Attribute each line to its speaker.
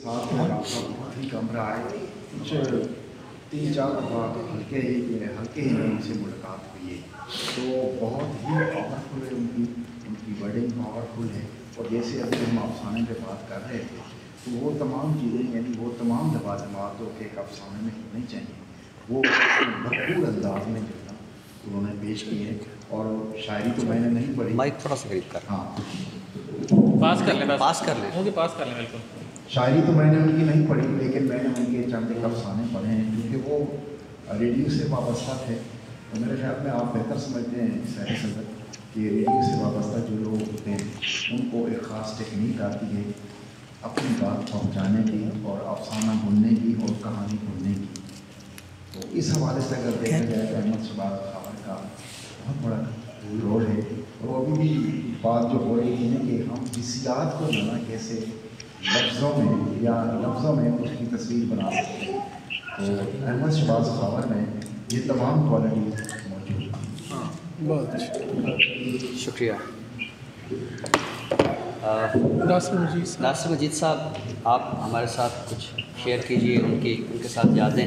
Speaker 1: ساتھ میں رابطہ بہت ہی کم رہا ہے. کچھ 3-4 دفعہ ہلکے ہی میں ان سے ملاقات ہوئی ہے. تو بہت ہی پاورفل ہے ان کی ورڈنگ پاورفل ہے. اور جیسے ابھی ہم افسانے پہ بات کر رہے تھے تو وہ تمام چیزیں یعنی وہ تمام لوازمات جو کہ ایک افسانے میں ہونی چاہیے وہ بھرپور انداز میں جو ہے نا انہوں نے پیش کی ہے. اور شاعری تو میں نے نہیں پڑھی.
Speaker 2: مائک تھوڑا سا قریب کر.
Speaker 1: ہاں
Speaker 2: پاس کر لیں بالکل.
Speaker 1: شاعری تو میں نے ان کی نہیں پڑھی لیکن میں نے ان کے چند ایک افسانے پڑھے ہیں کیونکہ وہ ریڈیو سے وابستہ تھے. تو میرے خیال میں آپ بہتر سمجھتے ہیں سیر صدر کہ ریڈیو سے وابستہ جو لوگ ہوتے ہیں ان کو ایک خاص ٹیکنیک آتی ہے اپنی بات پہنچانے کی اور افسانہ بننے کی اور کہانی بننے کی. تو اس حوالے سے اگر دیکھا جائے تو احمد شہباز خاور کا بہت بڑا رول ہے. اور ابھی بھی بات جو ہو رہی ہے کہ ہم حسیات کو جو ہے کیسے لفظوں میں اس کی تصویر بنا سکتے ہیں. تو احمد شہباز خاور میں یہ تمام کوالٹیز موجود ہیں.
Speaker 3: بہت اچھا
Speaker 2: شکریہ. ناصر مجید صاحب آپ ہمارے ساتھ کچھ شیئر کیجیے ان کے ساتھ یادیں.